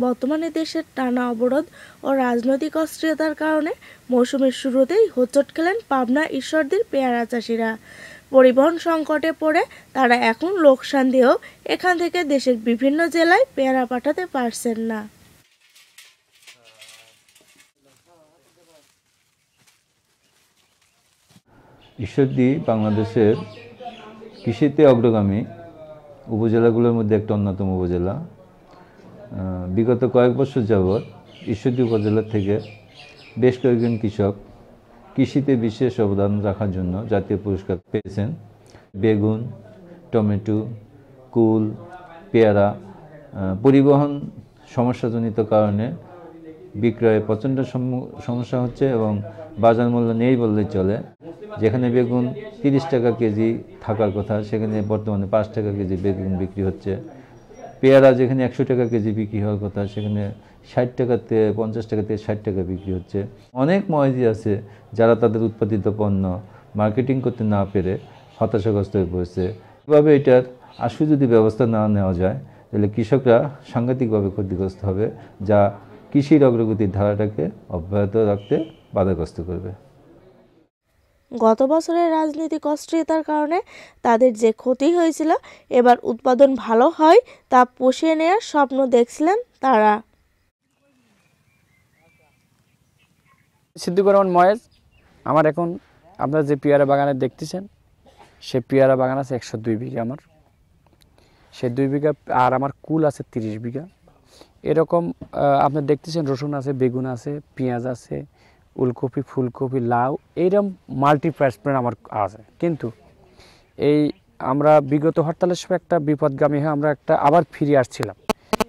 বর্তমানে দেশের টানা অবরোধ ও রাজনৈতিক অস্থিরতার কারণে মৌসুমের শুরুতেই হোঁচট খেলেন পাবনা ঈশ্বরদীর পেয়ারা চাষিরা। পরিবহন সংকটে পড়ে তারা এখন লোকসান দিয়েও এখান থেকে দেশের বিভিন্ন জেলায় পেয়ারা পাঠাতে পারছেন না। ঈশ্বরদী বাংলাদেশের কৃষিতে অগ্রগামী উপজেলাগুলোর মধ্যে একটা অন্যতম উপজেলা। বিগত কয়েক বছর যাবৎ ঈশ্বরদী উপজেলা থেকে বেশ কয়েকজন কৃষক কৃষিতে বিশেষ অবদান রাখার জন্য জাতীয় পুরস্কার পেয়েছেন। বেগুন, টমেটো, কুল, পেয়ারা পরিবহন সমস্যাজনিত কারণে বিক্রয়ে প্রচণ্ড সমস্যা হচ্ছে এবং বাজার মূল্য নেই বললেই চলে। যেখানে বেগুন 30 টাকা কেজি থাকার কথা সেখানে বর্তমানে 5 টাকা কেজি বেগুন বিক্রি হচ্ছে। পেয়ারা যেখানে 100 টাকা কেজি বিক্রি হওয়ার কথা সেখানে 60 টাকাতে 50 টাকা থেকে 60 টাকা বিক্রি হচ্ছে। অনেক মহাজি আছে যারা তাদের উৎপাদিত পণ্য মার্কেটিং করতে না পেরে হতাশাগ্রস্ত হয়ে পড়েছে। এভাবে এটার আশু যদি ব্যবস্থা না নেওয়া যায় তাহলে কৃষকরা সাংঘাতিকভাবে ক্ষতিগ্রস্ত হবে, যা কৃষির অগ্রগতির ধারাটাকে অব্যাহত রাখতে বাধাগ্রস্ত করবে। গত বছরের রাজনৈতিক অস্থিরতার কারণে তাদের যে ক্ষতি হয়েছিল, এবার উৎপাদন ভালো হয় তা পুষিয়ে নেওয়ার স্বপ্ন দেখছিলেন তারা। সিদ্দিকুর রহমান ময়েজ। আমার এখন আপনারা যে পেয়ারা বাগানে দেখতেছেন সে পেয়ারা বাগান আছে 102 বিঘা আমার। সে 2 বিঘা আর আমার কুল আছে 30 বিঘা। এরকম আপনার দেখতেছেন রসুন আছে, বেগুন আছে, পেঁয়াজ আছে, উলকপি, ফুলকপি, লাউ, এইরকম মাল্টিপ্রাইস প্ল্যান আমার আছে। কিন্তু এই আমরা বিগত হরতালের সময় একটা বিপদগামী হয়ে আমরা আবার ফিরে আসছিলাম।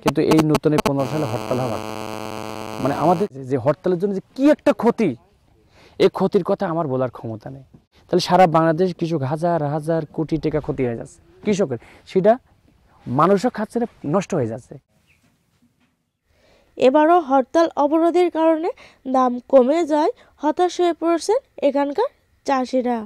কিন্তু এই নতুন 15 সালে হরতাল হওয়ার মানে আমাদের যে হরতালের জন্য যে কী একটা ক্ষতি, এই ক্ষতির কথা আমার বলার ক্ষমতা নেই। তাহলে সারা বাংলাদেশ কৃষক হাজার হাজার কোটি টাকা ক্ষতি হয়ে যাচ্ছে কৃষকের, সেটা মানুষও খাচ্ছে না, নষ্ট হয়ে যাচ্ছে। এবারও হরতাল অবরোধের কারণে দাম কমে যায় হতাশ হয়ে পড়ছেন এখানকার চাষিরা।